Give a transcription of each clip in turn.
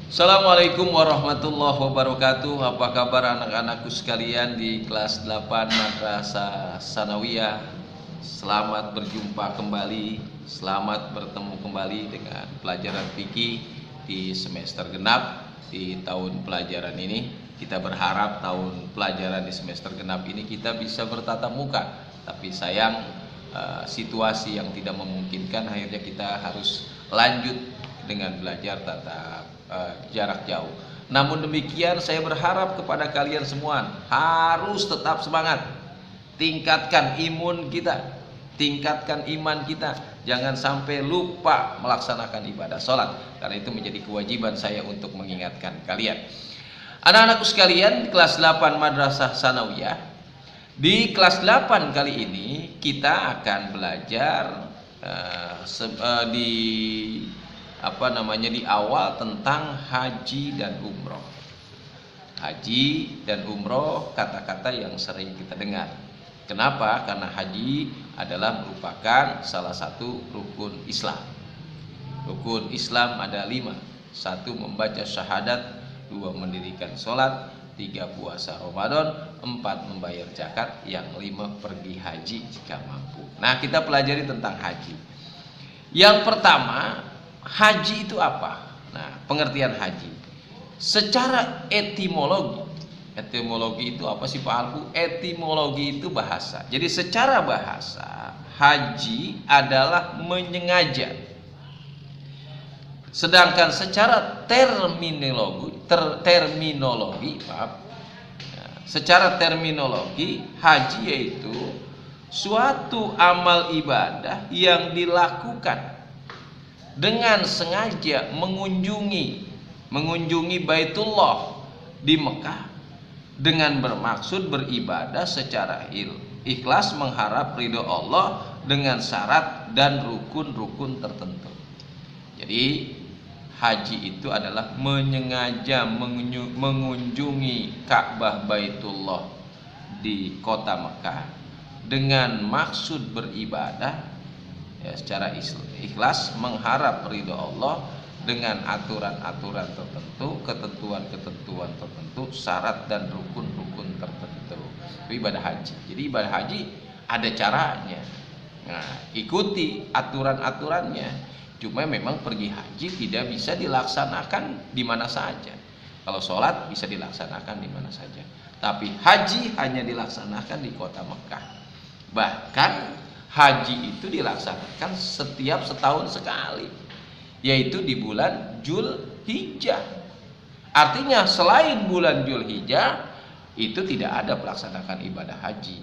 Assalamualaikum warahmatullahi wabarakatuh. Apa kabar anak-anakku sekalian di kelas 8 Madrasah Sanawiyah? Selamat berjumpa kembali, selamat bertemu kembali dengan pelajaran fikih di semester genap di tahun pelajaran ini. Kita berharap tahun pelajaran di semester genap ini kita bisa bertatap muka. Tapi sayang situasi yang tidak memungkinkan, akhirnya kita harus lanjut dengan belajar tatap jarak jauh. Namun demikian, saya berharap kepada kalian semua harus tetap semangat, tingkatkan imun kita, tingkatkan iman kita, jangan sampai lupa melaksanakan ibadah sholat, karena itu menjadi kewajiban saya untuk mengingatkan kalian. Anak-anakku sekalian, kelas 8 Madrasah Sanawiyah, di kelas 8 kali ini kita akan belajar di awal tentang haji dan umroh. Haji dan umroh kata-kata yang sering kita dengar. Kenapa? Karena haji adalah merupakan salah satu rukun Islam. Rukun Islam ada 5. 1 membaca syahadat, 2 mendirikan sholat, 3 puasa Ramadan, 4 membayar zakat, yang 5 pergi haji jika mampu. Nah, kita pelajari tentang haji. Yang pertama, haji itu apa? Nah, pengertian haji secara etimologi itu apa sih Pak Alfu? Etimologi itu bahasa. Jadi secara bahasa, haji adalah menyengaja. Sedangkan secara terminologi, haji yaitu suatu amal ibadah yang dilakukan dengan sengaja mengunjungi Baitullah di Mekah dengan bermaksud beribadah secara ikhlas mengharap ridho Allah dengan syarat dan rukun-rukun tertentu. Jadi haji itu adalah menyengaja mengunjungi Ka'bah Baitullah di kota Mekah dengan maksud beribadah secara ikhlas mengharap ridho Allah dengan aturan-aturan tertentu, ketentuan-ketentuan tertentu, syarat dan rukun-rukun tertentu. Itu ibadah haji. Jadi ibadah haji ada caranya. Nah, ikuti aturan-aturannya. Cuma memang pergi haji tidak bisa dilaksanakan di mana saja. Kalau sholat bisa dilaksanakan di mana saja. Tapi haji hanya dilaksanakan di kota Mekah. Bahkan haji itu dilaksanakan setiap setahun sekali, yaitu di bulan Dzulhijjah. Artinya selain bulan Dzulhijjah itu tidak ada pelaksanaan ibadah haji.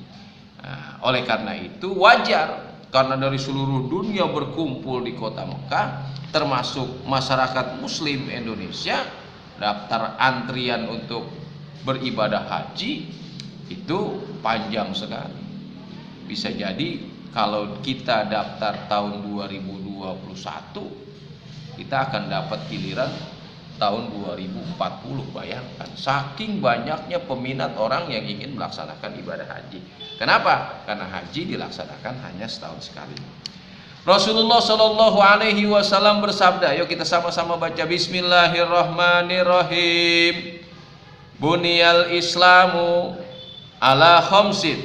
Nah, oleh karena itu wajar karena dari seluruh dunia berkumpul di kota Mekah, termasuk masyarakat Muslim Indonesia, daftar antrian untuk beribadah haji itu panjang sekali. Bisa jadi kalau kita daftar tahun 2021, kita akan dapat giliran tahun 2040. Bayangkan, saking banyaknya peminat orang yang ingin melaksanakan ibadah haji. Kenapa? Karena haji dilaksanakan hanya setahun sekali. Rasulullah Shallallahu Alaihi Wasallam bersabda, yuk kita sama-sama baca Bismillahirrahmanirrahim. Buniyal Islamu ala khamsin,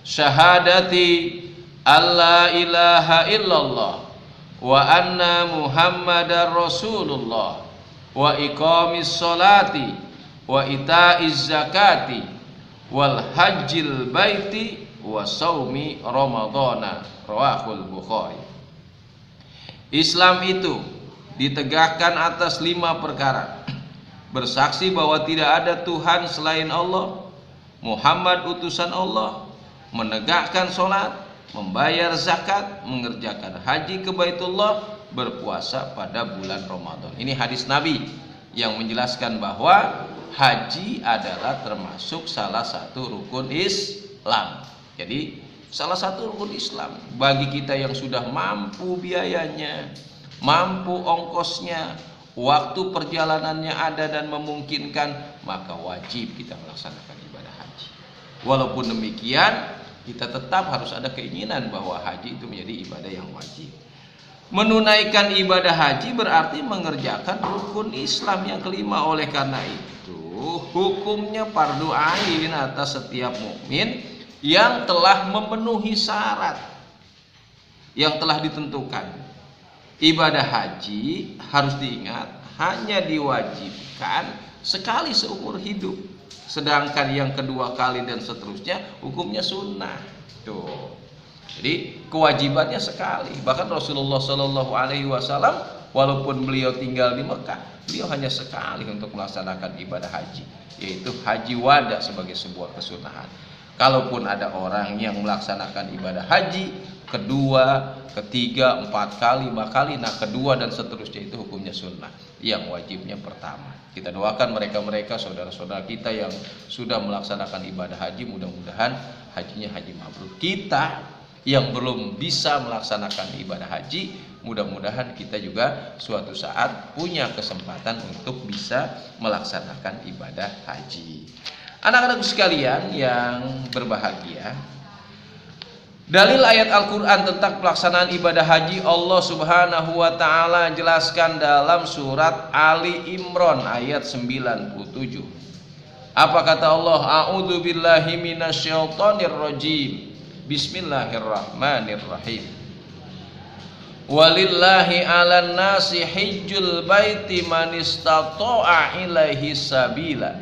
syahadati alla ilaha illallah wa anna muhammadar rasulullah wa iqamis sholati wa itaiz zakati wal hajjil baiti wa saumi ramadhana, rawahul Bukhari. Islam itu ditegakkan atas 5 perkara: bersaksi bahwa tidak ada Tuhan selain Allah, Muhammad utusan Allah, menegakkan sholat, membayar zakat, mengerjakan haji ke Baitullah, berpuasa pada bulan Ramadan. Ini hadis Nabi yang menjelaskan bahwa haji adalah termasuk salah satu rukun Islam. Jadi salah satu rukun Islam bagi kita yang sudah mampu biayanya, mampu ongkosnya, waktu perjalanannya ada dan memungkinkan, maka wajib kita melaksanakan ibadah haji. Walaupun demikian, kita tetap harus ada keinginan bahwa haji itu menjadi ibadah yang wajib. Menunaikan ibadah haji berarti mengerjakan rukun Islam yang kelima. Oleh karena itu, hukumnya fardu ain atas setiap mukmin yang telah memenuhi syarat yang telah ditentukan. Ibadah haji harus diingat hanya diwajibkan sekali seumur hidup. Sedangkan yang kedua kali dan seterusnya hukumnya sunnah. Tuh. Jadi kewajibannya sekali. Bahkan Rasulullah Shallallahu Alaihi Wasallam walaupun beliau tinggal di Mekah, beliau hanya sekali untuk melaksanakan ibadah haji, yaitu haji wada sebagai sebuah kesunahan. Kalaupun ada orang yang melaksanakan ibadah haji kedua, ketiga, 4 kali, 5 kali, nah kedua dan seterusnya itu hukumnya sunnah. Yang wajibnya pertama. Kita doakan mereka-mereka saudara-saudara kita yang sudah melaksanakan ibadah haji, mudah-mudahan hajinya haji mabrur. Kita yang belum bisa melaksanakan ibadah haji, mudah-mudahan kita juga suatu saat punya kesempatan untuk bisa melaksanakan ibadah haji. Anak-anakku sekalian yang berbahagia, dalil ayat Al-Quran tentang pelaksanaan ibadah haji Allah Subhanahu wa ta'ala jelaskan dalam surat Ali Imran ayat 97. Apa kata Allah? A'udzu billahi minasyaitonir rajim. Bismillahirrahmanirrahim. Walillahi 'alan nasi hijjul baiti man istata'a ilaihi sabila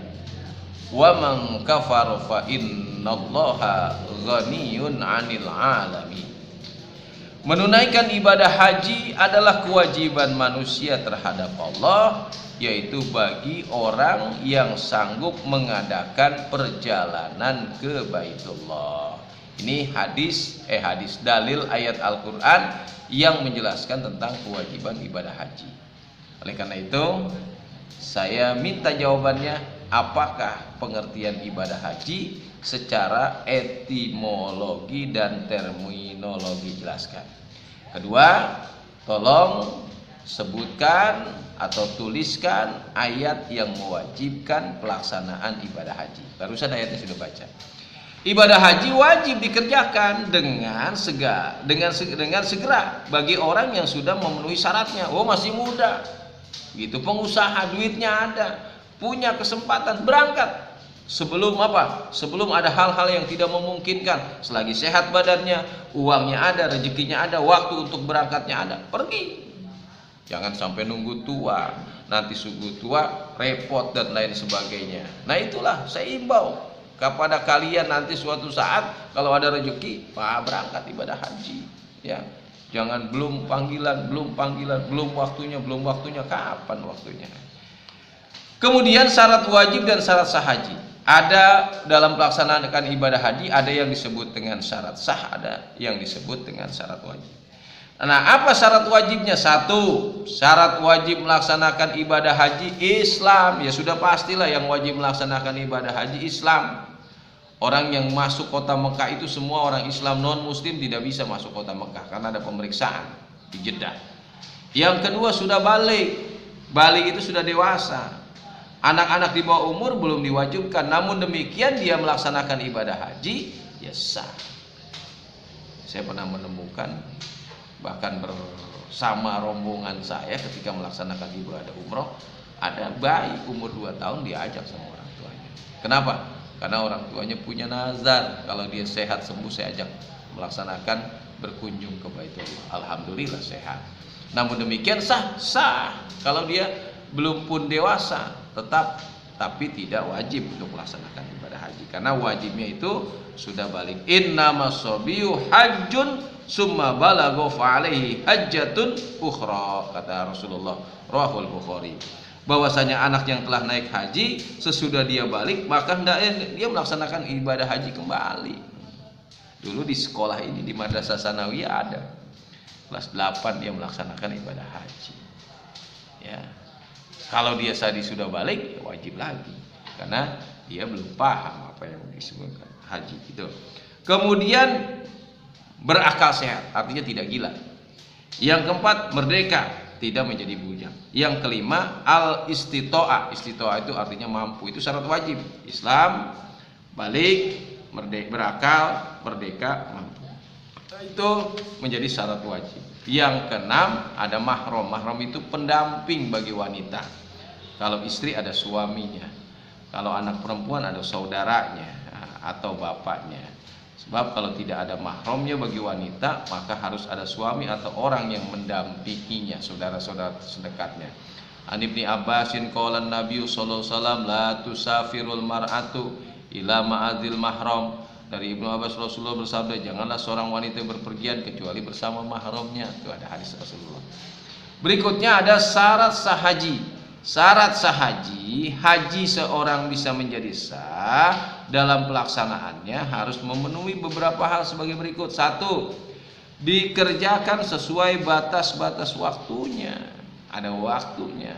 wa man kafara fa innallaha ghaniyun 'anil 'alamin. Menunaikan ibadah haji adalah kewajiban manusia terhadap Allah, yaitu bagi orang yang sanggup mengadakan perjalanan ke Baitullah. Ini hadis dalil ayat Al-Quran yang menjelaskan tentang kewajiban ibadah haji. Oleh karena itu, saya minta jawabannya, apakah pengertian ibadah haji secara etimologi dan terminologi, jelaskan. Kedua, tolong sebutkan atau tuliskan ayat yang mewajibkan pelaksanaan ibadah haji. Barusan ayatnya sudah baca. Ibadah haji wajib dikerjakan dengan segera bagi orang yang sudah memenuhi syaratnya. Oh, masih muda, gitu, pengusaha, duitnya ada, punya kesempatan berangkat. Sebelum apa? Sebelum ada hal-hal yang tidak memungkinkan. Selagi sehat badannya, uangnya ada, rezekinya ada, waktu untuk berangkatnya ada, pergi. Jangan sampai nunggu tua, nanti sungguh tua, repot dan lain sebagainya. Nah itulah saya imbau kepada kalian, nanti suatu saat kalau ada rezeki, Pak, berangkat ibadah haji, ya. Jangan belum panggilan, belum waktunya, kapan waktunya? Kemudian syarat wajib dan syarat sah haji. Ada dalam pelaksanaan ibadah haji, ada yang disebut dengan syarat sah, ada yang disebut dengan syarat wajib. Nah, apa syarat wajibnya? Satu, syarat wajib melaksanakan ibadah haji Islam. Ya sudah pastilah yang wajib melaksanakan ibadah haji Islam. Orang yang masuk kota Mekah itu semua orang Islam, non muslim tidak bisa masuk kota Mekah karena ada pemeriksaan di Jeddah. Yang kedua, sudah balik itu sudah dewasa. Anak-anak di bawah umur belum diwajibkan, namun demikian dia melaksanakan ibadah haji, ya sah. Saya pernah menemukan, bahkan bersama rombongan saya ketika melaksanakan ibadah umroh, ada bayi umur 2 tahun diajak sama orang tuanya. Kenapa? Karena orang tuanya punya nazar, kalau dia sehat sembuh saya ajak melaksanakan berkunjung ke Baitullah. Alhamdulillah sehat. Namun demikian sah. Kalau dia belum pun dewasa, tapi tidak wajib untuk melaksanakan ibadah haji, karena wajibnya itu sudah balik. Innamas sabiyu hajjun summa balagha fa alaihi hajjatun ukhra, kata Rasulullah, rahul Bukhari. Bahwasanya anak yang telah naik haji sesudah dia balik, maka hendaknya dia melaksanakan ibadah haji kembali. Dulu di sekolah ini, di Madrasah Sanawiyah, ada kelas 8 dia melaksanakan ibadah haji. Ya. Kalau dia tadi sudah balik, ya wajib lagi, karena dia belum paham apa yang disebutkan haji itu. Kemudian berakal sehat, artinya tidak gila. Yang keempat, merdeka, tidak menjadi bujang. Yang kelima, al-istito'ah. Istito'ah itu artinya mampu, itu syarat wajib. Islam, balik, berakal, merdeka, mampu. Itu menjadi syarat wajib. Yang keenam ada mahram. Mahram itu pendamping bagi wanita. Kalau istri ada suaminya, kalau anak perempuan ada saudaranya atau bapaknya. Sebab kalau tidak ada mahramnya bagi wanita, maka harus ada suami atau orang yang mendampinginya, saudara-saudara sedekatnya. An Ibni Abbasin qala Nabi sallallahu alaihi wasallam la tusafirul mar'atu ila ma'adil mahram. Dari Ibnu Abbas Rasulullah bersabda, janganlah seorang wanita berpergian kecuali bersama mahramnya. Itu ada hadis Rasulullah. Berikutnya ada syarat sah haji. Syarat sah haji, haji seorang bisa menjadi sah dalam pelaksanaannya harus memenuhi beberapa hal sebagai berikut. Satu, dikerjakan sesuai batas-batas waktunya. Ada waktunya.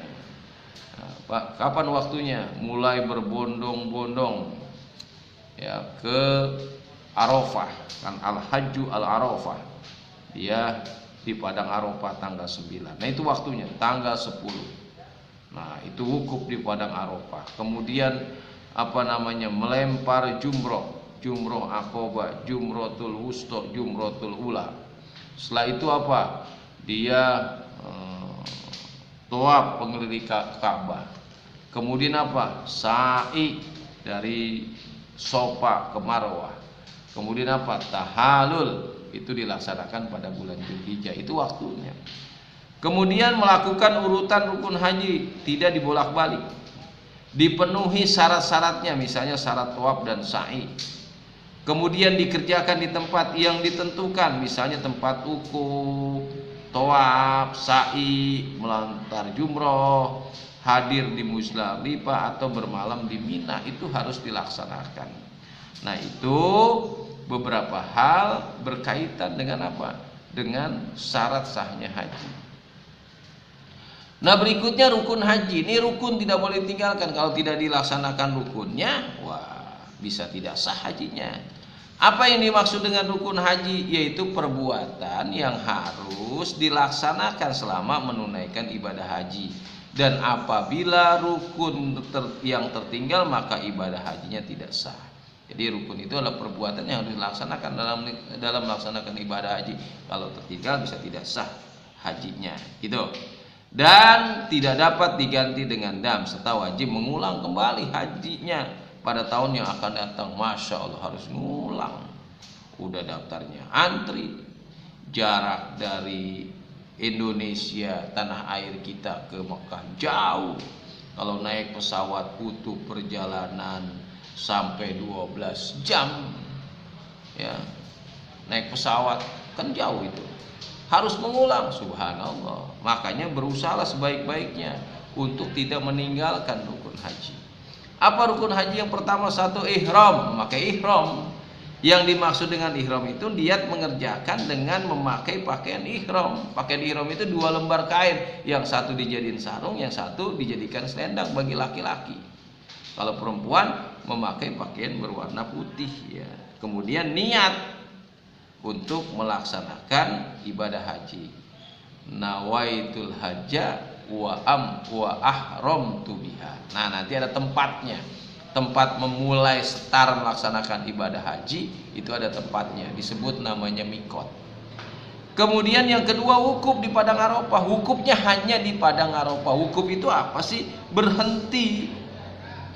Nah, kapan waktunya? Mulai berbondong-bondong ya ke Arafah, kan al-hajju al-Arafah. Dia di padang Arafah tanggal 9. Nah, itu waktunya, tanggal 10. Nah, itu wukuf di padang Arafah. Kemudian melempar jumroh, jumroh Aqabah, jumrotul wusta, jumrotul ula. Setelah itu apa? Dia tawaf pengelilingi Ka'bah. Kemudian apa? Sa'i dari Sofa ke Marwah. Kemudian apa? Tahalul, itu dilaksanakan pada bulan Dzulhijjah, itu waktunya. Kemudian melakukan urutan rukun haji, tidak dibolak-balik. Dipenuhi syarat-syaratnya, misalnya syarat tawaf dan sa'i. Kemudian dikerjakan di tempat yang ditentukan, misalnya tempat wukuf, tawaf, sa'i, melontar jumroh, hadir di Muzdalifah atau bermalam di Mina, itu harus dilaksanakan. Nah, itu beberapa hal berkaitan dengan apa? Dengan syarat sahnya haji. Nah, berikutnya rukun haji. Ini rukun tidak boleh ditinggalkan. Kalau tidak dilaksanakan rukunnya, wah, bisa tidak sah hajinya. Apa yang dimaksud dengan rukun haji? Yaitu perbuatan yang harus dilaksanakan selama menunaikan ibadah haji. Dan apabila rukun yang tertinggal, maka ibadah hajinya tidak sah. Jadi rukun itu adalah perbuatan yang harus dilaksanakan dalam melaksanakan ibadah haji. Kalau tertinggal bisa tidak sah hajinya, gitu. Dan tidak dapat diganti dengan dam, serta wajib mengulang kembali hajinya pada tahun yang akan datang. Masya Allah, harus ngulang. Udah daftarnya antri, jarak dari Indonesia, tanah air kita ke Mekah jauh. Kalau naik pesawat butuh perjalanan sampai 12 jam. Ya. Naik pesawat kan jauh itu. Harus mengulang, subhanallah. Makanya berusahalah sebaik-baiknya untuk tidak meninggalkan rukun haji. Apa rukun haji yang pertama? Satu, ihram, memakai ihram. Yang dimaksud dengan ihram itu niat mengerjakan dengan memakai pakaian ihram. Pakaian ihram itu 2 lembar kain, yang satu dijadikan sarung, yang satu dijadikan selendang bagi laki-laki. Kalau perempuan memakai pakaian berwarna putih ya. Kemudian niat untuk melaksanakan ibadah haji. Nawaitul hajja wa ahramtu biha. Nah, nanti ada tempatnya. Tempat memulai start melaksanakan ibadah haji itu ada tempatnya, disebut namanya mikot. Kemudian yang kedua, wukuf di padang Arafah. Wukufnya hanya di padang Arafah. Wukuf itu apa sih? Berhenti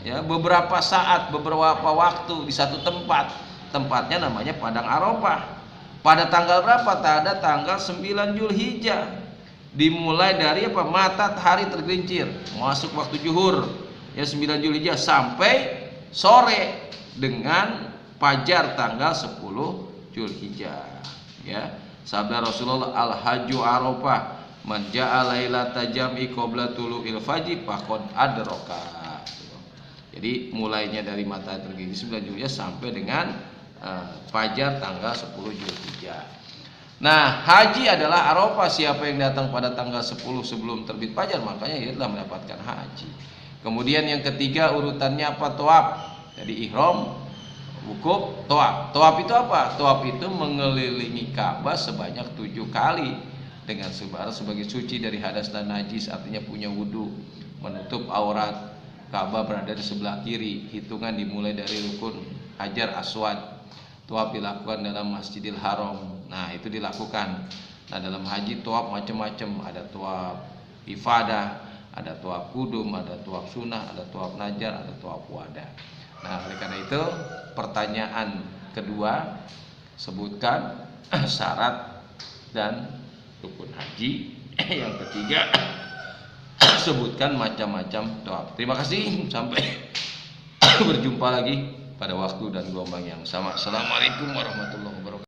ya, beberapa saat, beberapa waktu di satu tempat. Tempatnya namanya padang Arafah. Pada tanggal berapa? Pada tanggal 9 Dzulhijjah. Dimulai dari apa? Matahari tergelincir, masuk waktu zuhur. Ya, 9 Dzulhijjah sampai sore dengan fajar tanggal 10 Dzulhijjah. Ya, sabda Rasulullah, al-hajju Arafah, man ja'a lailata jam'i qabla tulu'il fajr faqad adraka. Jadi mulainya dari matahari tergelincir 9 Dzulhijjah sampai dengan fajar tanggal 10 Dzulhijjah. Nah, haji adalah Arafah. Siapa yang datang pada tanggal 10 sebelum terbit fajar, makanya ia telah mendapatkan haji. Kemudian yang ketiga urutannya apa? Tawaf. Jadi ihram, wukuf, tawaf. Tawaf itu apa? Tawaf itu mengelilingi Ka'bah sebanyak 7 kali dengan sebagai suci dari hadas dan najis, artinya punya wudu, menutup aurat. Ka'bah berada di sebelah kiri. Hitungan dimulai dari rukun Hajar Aswad. Tawaf dilakukan dalam Masjidil Haram. Nah, itu dilakukan. Nah, dalam haji tawaf macam-macam, ada tawaf ifadah, ada tawaf kudum, ada tawaf sunnah, ada tawaf najar, ada tawaf wada. Nah, oleh karena itu pertanyaan kedua, sebutkan syarat dan rukun haji. Yang ketiga, sebutkan macam-macam tawaf. Terima kasih, sampai berjumpa lagi pada waktu dan gelombang yang sama. Assalamualaikum warahmatullahi wabarakatuh.